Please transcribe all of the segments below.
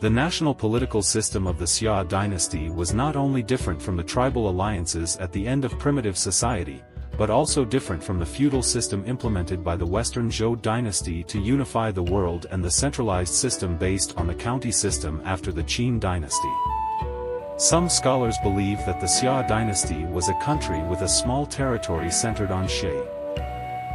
The national political system of the Xia dynasty was not only different from the tribal alliances at the end of primitive society, but also different from the feudal system implemented by the Western Zhou Dynasty to unify the world and the centralized system based on the county system after the Qin Dynasty. Some scholars believe that the Xia dynasty was a country with a small territory centered on Xiayi.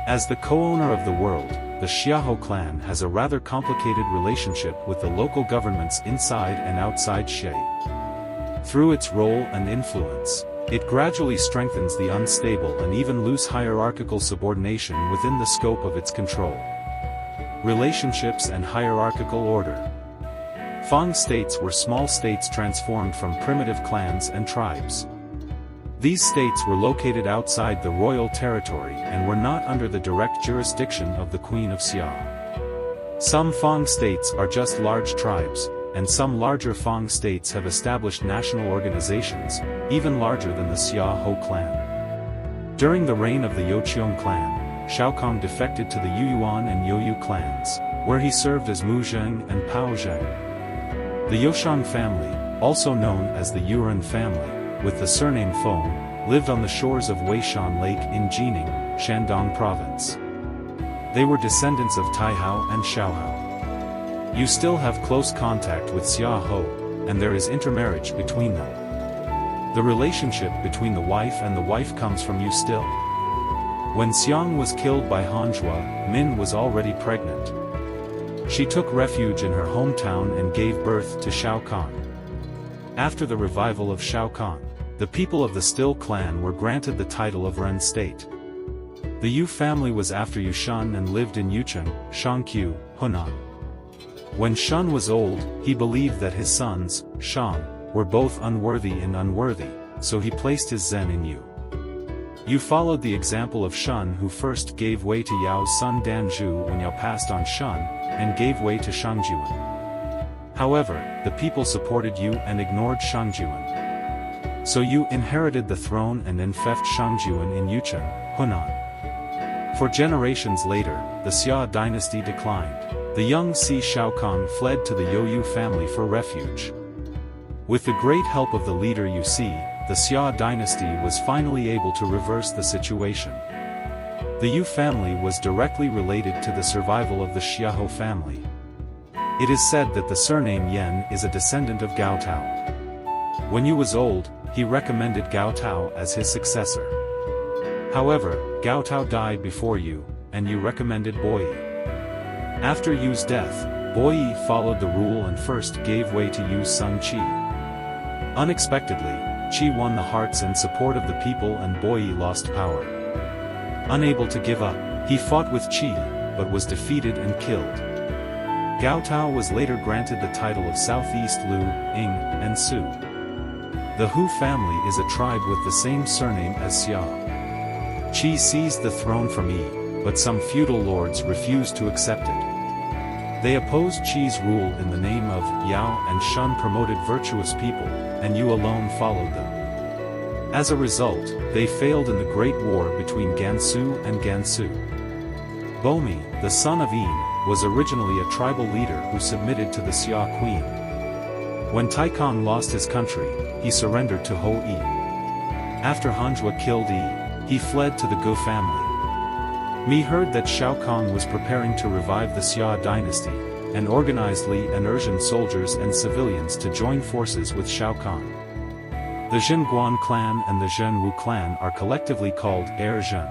As the co-owner of the world, the Xiahou clan has a rather complicated relationship with the local governments inside and outside Xiayi. Through its role and influence, it gradually strengthens the unstable and even loose hierarchical subordination within the scope of its control. Relationships and hierarchical order. Fang states were small states transformed from primitive clans and tribes. These states were located outside the royal territory and were not under the direct jurisdiction of the Queen of Xia. Some Fang states are just large tribes, and some larger Fang states have established national organizations, even larger than the Xiahou clan. During the reign of the Youqiong clan, Xiaokong defected to the Yuyuan and Youyu clans, where he served as Muzheng and Paozheng. The Youshang family, also known as the Yuren family, with the surname Feng, lived on the shores of Weishan Lake in Jining, Shandong province. They were descendants of Taihao and Xiahou. You still have close contact with Xiahou, and there is intermarriage between them. The relationship between the wife and the wife comes from you still. When Xiang was killed by Hanzhua, Min was already pregnant. She took refuge in her hometown and gave birth to Shao Kan. After the revival of Shao Kan, the people of the Still clan were granted the title of Ren state. The Yu family was after Yu Shun and lived in Yucheng, Shangqiu, Hunan. When Shun was old, he believed that his sons, Shang, were both unworthy and unworthy, so he placed his Zen in Yu. Yu followed the example of Shun, who first gave way to Yao's son Danzhu when Yao passed on Shun, and gave way to Shangjuan. However, the people supported Yu and ignored Shangjuan. So Yu inherited the throne and enfeoffed Shangjuan in Yucheng, Hunan. For generations later, the Xia dynasty declined. The young Si Shaokong fled to the Youyu family for refuge. With the great help of the leader Yu Si, the Xia dynasty was finally able to reverse the situation. The Yu family was directly related to the survival of the Xiahou family. It is said that the surname Yan is a descendant of Gao Tao. When Yu was old, he recommended Gao Tao as his successor. However, Gao Tao died before Yu, and Yu recommended Boyi. After Yu's death, Boyi followed the rule and first gave way to Yu's son Qi. Unexpectedly, Qi won the hearts and support of the people and Boyi lost power. Unable to give up, he fought with Qi, but was defeated and killed. Gao Tao was later granted the title of Southeast Lu, Ing, and Su. The Hu family is a tribe with the same surname as Xia. Qi seized the throne from Yi, but some feudal lords refused to accept it. They opposed Qi's rule in the name of Yao, and Shun promoted virtuous people, and Yu alone followed them. As a result, they failed in the Great War between Gansu and Gansu. Bomi, the son of Yin, was originally a tribal leader who submitted to the Xia queen. When Taikong lost his country, he surrendered to Ho Yi. After Hanzhua killed Yi, he fled to the Gu family. Mi heard that Shao Kong was preparing to revive the Xia dynasty, and organized Li and Erjun soldiers and civilians to join forces with Shao Kong. The Zhenguan clan and the Zhenwu clan are collectively called Erjun.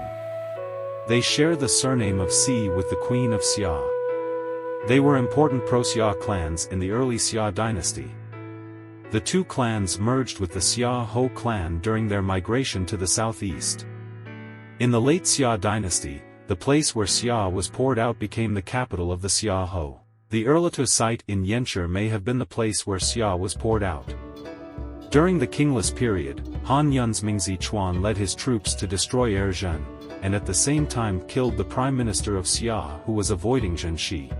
They share the surname of Si with the Queen of Xia. They were important pro-Xia clans in the early Xia dynasty. The two clans merged with the Xiahou clan during their migration to the southeast. In the late Xia dynasty, the place where Xia was poured out became the capital of the Xiahou. The Erlitou site in Yanshi may have been the place where Xia was poured out. During the kingless period, Han Yun's Mingzi Chuan led his troops to destroy Erjun, and at the same time killed the prime minister of Xia who was avoiding Zhenxi.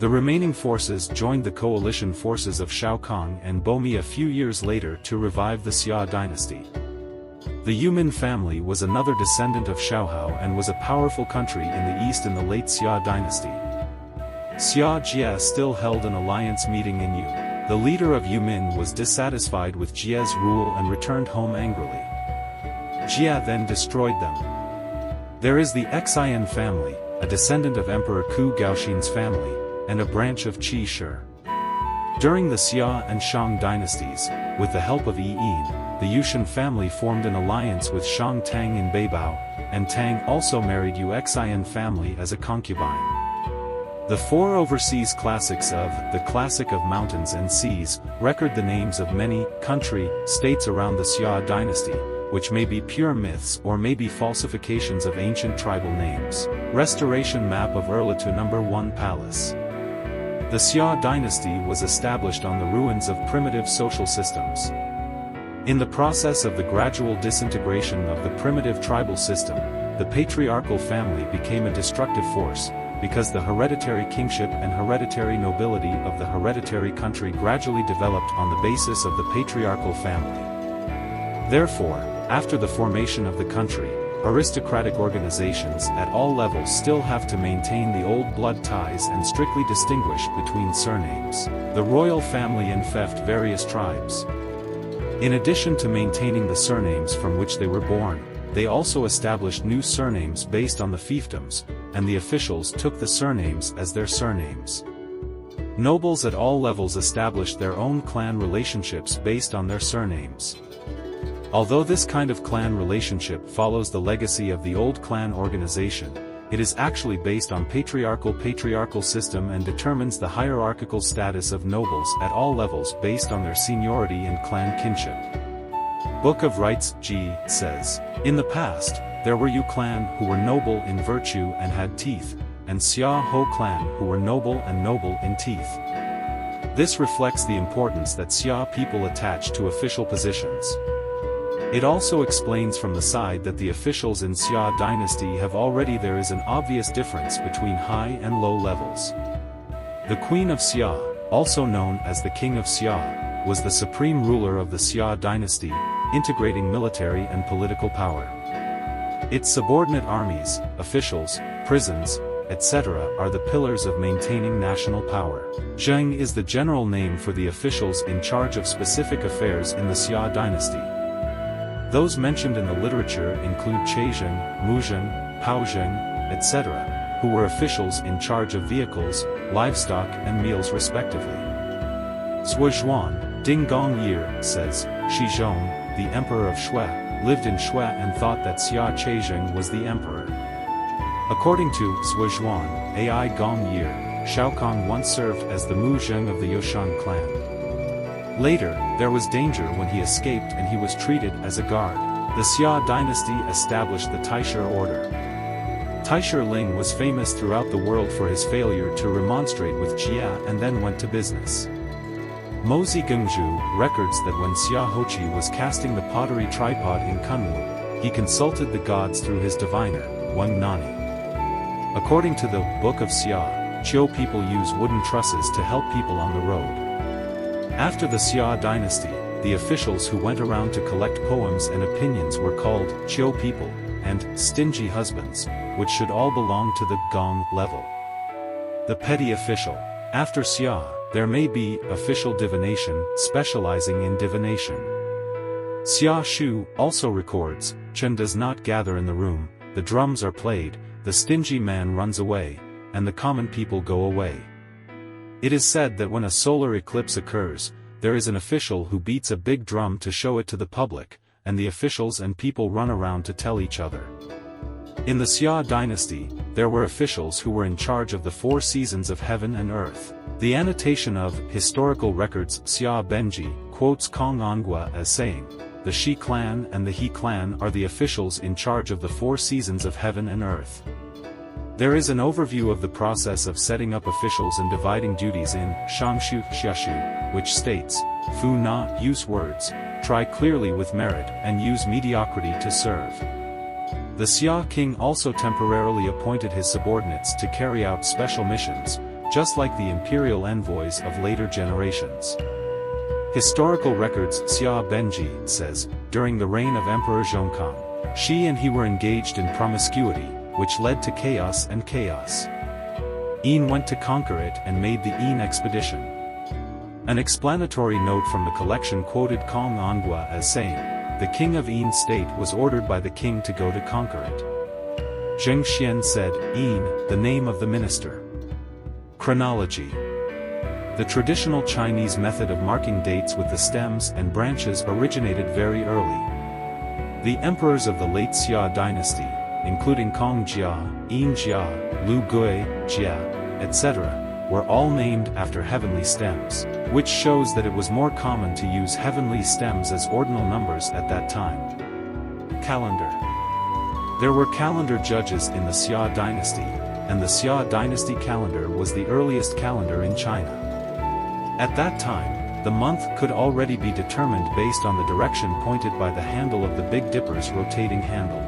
The remaining forces joined the coalition forces of Shao Kong and Bomi a few years later to revive the Xia dynasty. The Yumin family was another descendant of Xiahou and was a powerful country in the east in the late Xia dynasty. Jia still held an alliance meeting in Yu. The leader of Yumin was dissatisfied with Jia's rule and returned home angrily. Jia then destroyed them. There is the Xian family, a descendant of Emperor Ku Gaoxin's family, and a branch of Qi Shi. During the Xia and Shang dynasties, with the help of Yi Yin, the Yushan family formed an alliance with Shang Tang in Beibao, and Tang also married Yu Xian family as a concubine. The four overseas classics of The Classic of Mountains and Seas record the names of many states around the Xia dynasty, which may be pure myths or may be falsifications of ancient tribal names. Restoration map of Erlitou No. 1 Palace. The Xia dynasty was established on the ruins of primitive social systems. In the process of the gradual disintegration of the primitive tribal system, the patriarchal family became a destructive force, because the hereditary kingship and hereditary nobility of the hereditary country gradually developed on the basis of the patriarchal family. Therefore, after the formation of the country, aristocratic organizations at all levels still have to maintain the old blood ties and strictly distinguish between surnames. The royal family infeft various tribes. In addition to maintaining the surnames from which they were born, they also established new surnames based on the fiefdoms, and the officials took the surnames as their surnames. Nobles at all levels established their own clan relationships based on their surnames. Although this kind of clan relationship follows the legacy of the old clan organization, it is actually based on patriarchal system and determines the hierarchical status of nobles at all levels based on their seniority and clan kinship. Book of Rights G says, in the past, there were Yu clan who were noble in virtue and had teeth, and Xiahou clan who were noble and noble in teeth. This reflects the importance that Xia people attach to official positions. It also explains from the side that the officials in Xia dynasty have already there is an obvious difference between high and low levels. The Queen of Xia, also known as the King of Xia, was the supreme ruler of the Xia dynasty, integrating military and political power. Its subordinate armies, officials, prisons, etc. are the pillars of maintaining national power. Zheng is the general name for the officials in charge of specific affairs in the Xia dynasty. Those mentioned in the literature include Chaizheng, Muzheng, Haozheng, etc., who were officials in charge of vehicles, livestock and meals respectively. Zhuozhuan, Ding Gong Yir, says, Shizhong, the emperor of Shui, lived in Shui and thought that Xia Chaizheng was the emperor. According to Zhuozhuan, Ai Gong Yir, Shaokong once served as the Mu Zheng of the Yoshan clan. Later, there was danger when he escaped and he was treated as a guard. The Xia dynasty established the Taishe order. Taishe Ling was famous throughout the world for his failure to remonstrate with Jia and then went to business. Mozi Gengzhu records that when Xia Hoqi was casting the pottery tripod in Kunwu, he consulted the gods through his diviner, Wang Nani. According to the Book of Xia, Qiu people use wooden trusses to help people on the road. After the Xia dynasty, the officials who went around to collect poems and opinions were called Qiu people, and stingy husbands, which should all belong to the Gong level. The petty official. After Xia, there may be official divination, specializing in divination. Xia Shu also records, Chen does not gather in the room, the drums are played, the stingy man runs away, and the common people go away. It is said that when a solar eclipse occurs, there is an official who beats a big drum to show it to the public, and the officials and people run around to tell each other. In the Xia dynasty, there were officials who were in charge of the 4 seasons of heaven and earth. The annotation of historical records Xia Benji quotes Kong Ongua as saying, the Shi clan and the He clan are the officials in charge of the 4 seasons of heaven and earth. There is an overview of the process of setting up officials and dividing duties in Shangshu Xiashu, which states, Fu na, use words, try clearly with merit and use mediocrity to serve. The Xia king also temporarily appointed his subordinates to carry out special missions, just like the imperial envoys of later generations. Historical records Xia Benji says, during the reign of Emperor Zhongkang, she and he were engaged in promiscuity, which led to chaos and chaos. Yin went to conquer it and made the Yin expedition. An explanatory note from the collection quoted Kong Ongua as saying, "The king of Yin state was ordered by the king to go to conquer it." Zheng Xian said, Yin, the name of the minister. Chronology. The traditional Chinese method of marking dates with the stems and branches originated very early. The emperors of the late Xia Dynasty, including Kong Jia, Yin Jia, Lu Gui, Jia, etc., were all named after heavenly stems, which shows that it was more common to use heavenly stems as ordinal numbers at that time. Calendar. There were calendar judges in the Xia Dynasty, and the Xia Dynasty calendar was the earliest calendar in China. At that time, the month could already be determined based on the direction pointed by the handle of the Big Dipper's rotating handle.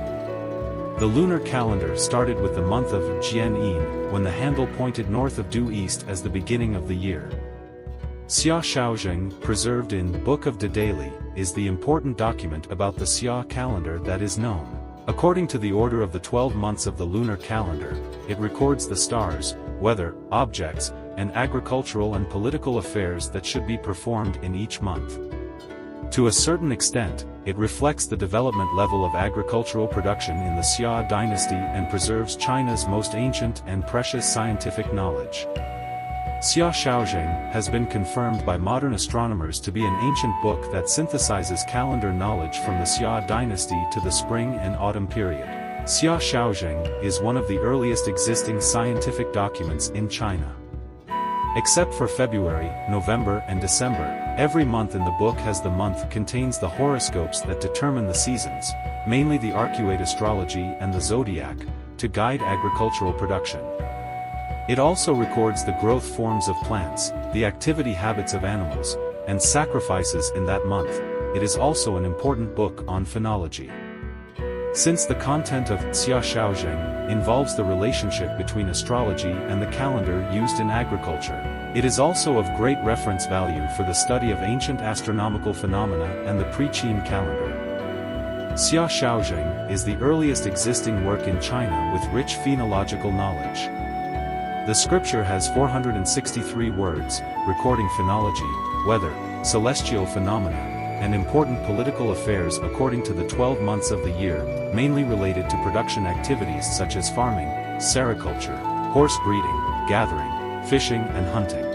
The lunar calendar started with the month of Jian-yin, when the handle pointed north of due east as the beginning of the year. Xia Shaozheng, preserved in Book of Daily, is the important document about the Xia calendar that is known. According to the order of the 12 months of the lunar calendar, it records the stars, weather, objects, and agricultural and political affairs that should be performed in each month. To a certain extent, it reflects the development level of agricultural production in the Xia Dynasty and preserves China's most ancient and precious scientific knowledge. Xia Shaozheng has been confirmed by modern astronomers to be an ancient book that synthesizes calendar knowledge from the Xia Dynasty to the spring and autumn period. Xia Shaozheng is one of the earliest existing scientific documents in China. Except for February, November and December, every month in the book has the month contains the horoscopes that determine the seasons, mainly the arcuate astrology and the zodiac, to guide agricultural production. It also records the growth forms of plants, the activity habits of animals, and sacrifices in that month. It is also an important book on phenology. Since the content of Xia Shaozheng involves the relationship between astrology and the calendar used in agriculture, it is also of great reference value for the study of ancient astronomical phenomena and the pre-Qin calendar. Xia Shaozheng is the earliest existing work in China with rich phenological knowledge. The scripture has 463 words, recording phenology, weather, celestial phenomena, and important political affairs according to the 12 months of the year, mainly related to production activities such as farming, sericulture, horse breeding, gathering, fishing and hunting.